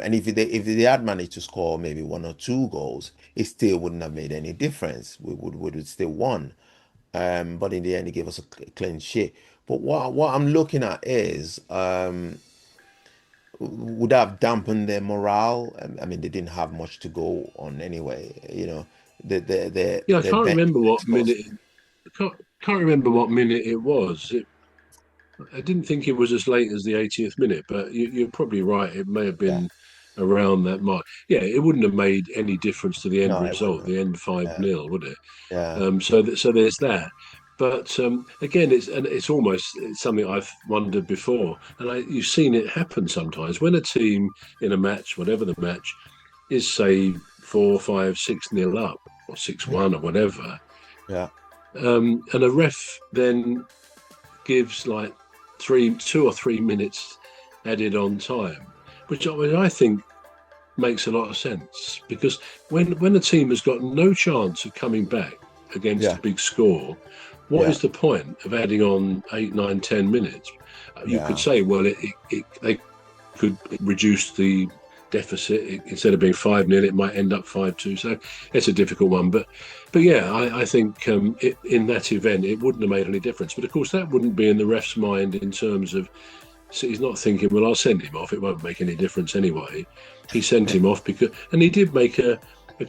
And if they had managed to score maybe one or two goals, it still wouldn't have made any difference. We would still won. But in the end, he gave us a clean sheet. But what I'm looking at is, would have dampened their morale. I mean, they didn't have much to go on anyway. Yeah, I their can't bench remember was what minute. exposed. I can't remember what minute it was. I didn't think it was as late as the 80th minute, but you're probably right. It may have Yeah, been around that mark. Yeah, it wouldn't have made any difference to the end no, it result, wouldn't. the end five Yeah, nil, would it? yeah, So there's that. But again, it's almost it's something I've wondered before, and you've seen it happen sometimes when a team in a match, whatever the match, is say 4, 5, 6 nil up or 6-1 or whatever, yeah, and a ref then gives like 2 or 3 minutes added on time, which I think makes a lot of sense because when a team has got no chance of coming back against a yeah, big score, what yeah, is the point of adding on 8, 9, 10 minutes? You could yeah, say, well, they could reduce the deficit. Instead of being 5 nil, it might end up 5-2. So it's a difficult one, but yeah, I think in that event it wouldn't have made any difference. But of course, that wouldn't be in the ref's mind in terms of. So he's not thinking, well, I'll send him off. It won't make any difference anyway. He sent him off and he did make a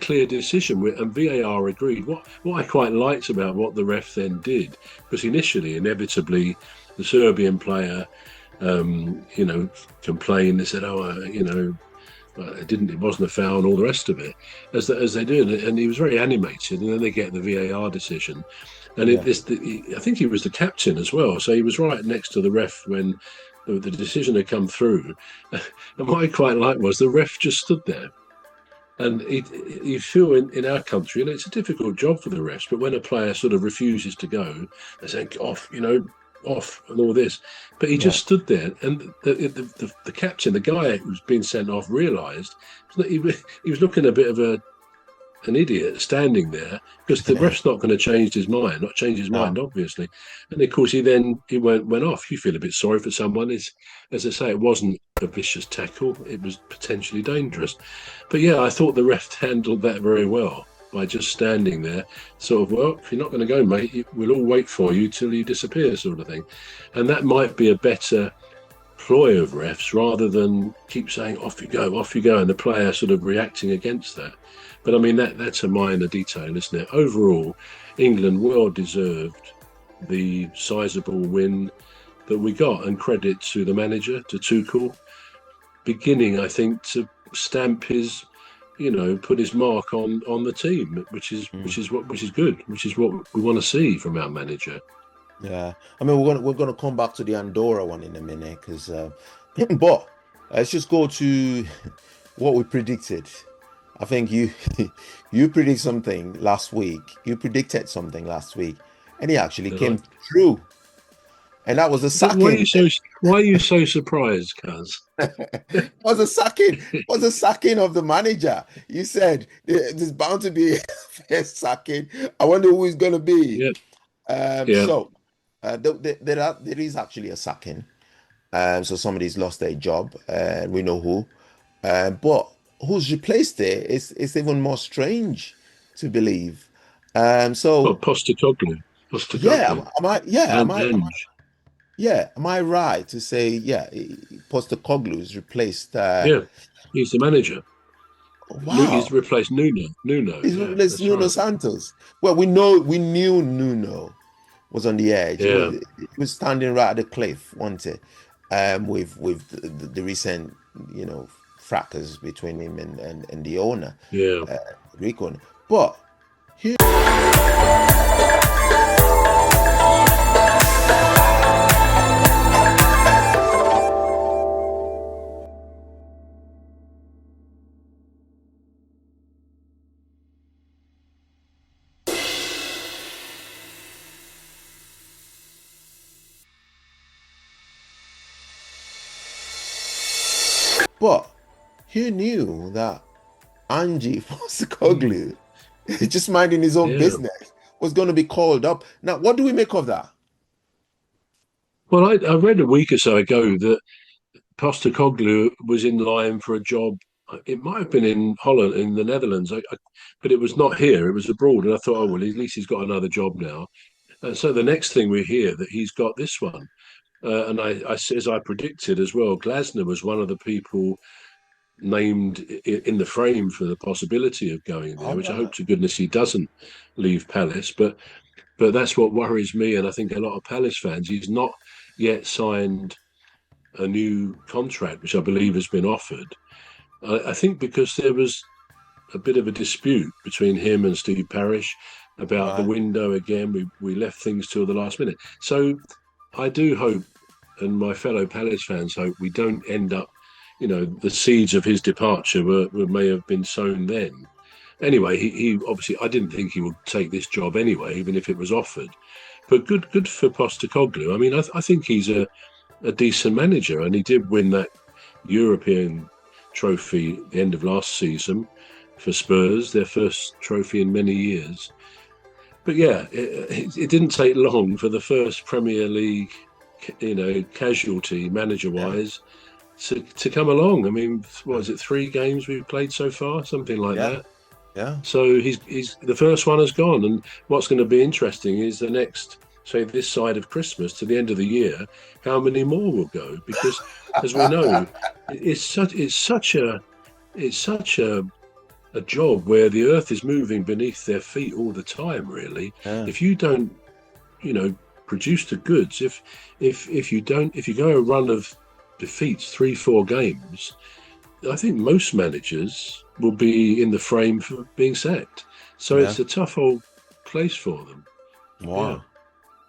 clear decision, and VAR agreed. What I quite liked about what the ref then did, because initially, inevitably, the Serbian player, complained. They said, "Oh, it wasn't a foul," and all the rest of it, as they do, and he was very animated. And then they get the VAR decision, and yeah, I think he was the captain as well, so he was right next to the ref when the decision had come through. And what I quite liked was the ref just stood there. And you feel in our country, and it's a difficult job for the refs, but when a player sort of refuses to go, they say, off, off, and all this. But he yeah, just stood there, and the captain, the guy who was being sent off, realised that he was looking a bit of an idiot standing there because the ref's not going to change his mind, no, obviously. And of course, he went off. You feel a bit sorry for someone. As I say, it wasn't a vicious tackle; it was potentially dangerous. But yeah, I thought the ref handled that very well by just standing there, sort of, well, if you're not going to go, mate, we'll all wait for you till you disappear, sort of thing. And that might be a better ploy of refs rather than keep saying off you go, and the player sort of reacting against that. But I mean that's a minor detail, isn't it? Overall, England well deserved the sizable win that we got, and credit to the manager, to Tuchel, beginning, I think, to stamp his, put his mark on the team, which is mm, good, which is what we want to see from our manager. yeah. I mean, we're gonna come back to the Andorra one in a minute, because, but let's just go to what we predicted. I think you you predicted something last week. You predicted something last week, and he actually Did I? came true. And that was a Why are sacking. you so Why are you so surprised, Cuz? Was a sacking. Was a sacking of the manager. You said there's bound to be a sacking. I wonder who it's going to be. Yeah, Um, yeah. so there is actually a sacking. So somebody's lost their job, and we know who. But who's replaced it is even more strange to believe. Well, So Postecoglou, yeah, Postecoglou, am and I Ange. yeah, am I right to say, yeah, Postecoglou has replaced, Yeah, he's the manager. He's wow, replaced Nuno. Nuno, he's yeah, replaced that's Nuno right. Santos. Well, we knew Nuno was on the edge. Yeah, He was standing right at the cliff, wasn't it? With the recent, fracas between him and the owner, yeah. uh, Greek owner. But here, but he knew that Ange Mm, Postecoglou, just minding his own yeah. business, was going to be called up. Now, what do we make of that? Well, I read a week or so ago that Postecoglou was in line for a job it might have been in Holland, in the Netherlands, but it was not here. It was abroad, and I thought, oh well, at least he's got another job now. And so the next thing we hear that he's got this one, and as I predicted as well, Glasner was one of the people named in the frame for the possibility of going there, All which I hope right. to goodness he doesn't leave Palace. But that's what worries me, and I think a lot of Palace fans. He's not yet signed a new contract, which I believe has been offered. I think because there was a bit of a dispute between him and Steve Parish about the Right. window again. We left things till the last minute. So I do hope, and my fellow Palace fans hope, we don't end up, the seeds of his departure may have been sown then. Anyway, he obviously, I didn't think he would take this job anyway, even if it was offered. But good for Postecoglou. I mean, I think he's a decent manager, and he did win that European trophy at the end of last season for Spurs, their first trophy in many years. But yeah, it didn't take long for the first Premier League, casualty Yeah. manager-wise to come along. I mean, what is it? 3 games we've played so far, something like Yeah. that. Yeah. So he's the first one has gone, and what's going to be interesting is the next, say, this side of Christmas to the end of the year, how many more will go? Because as we know, it's such a job where the earth is moving beneath their feet all the time. Really, Yeah. if you don't, you know, produce the goods, if you go a run of defeats, 3-4 games, I think most managers will be in the frame for being sacked. So Yeah. it's a tough old place for them. Yeah. Wow.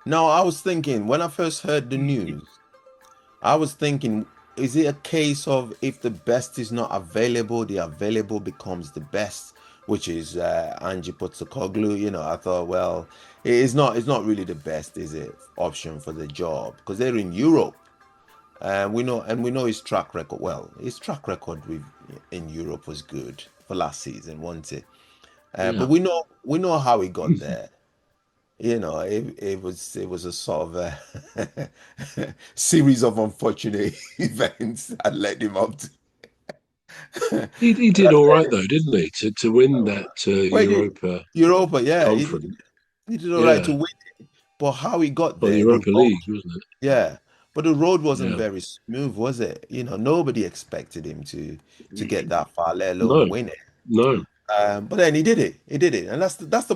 No, I was thinking when I first heard the news, I was thinking, is it a case of if the best is not available, the available becomes the best, which is Ange Postecoglou. I thought, well, it's not really the best, is it, option for the job because they're in Europe. And we know his track record. Well, his track record with in Europe was good for last season, wasn't it? But Yeah. we know how he got there. It was a sort of a series of unfortunate events that led him up to. He did all right though, didn't he? To win that Well, he did Europa Europa, yeah, he did, conference. he did all right to Yeah. win it. But how he got Well, the there, the Europa road, League, wasn't it? yeah, but the road wasn't Yeah. very smooth, was it? Nobody expected him to get that far, let alone No, win it. no. But then he did it. He did it, and that's the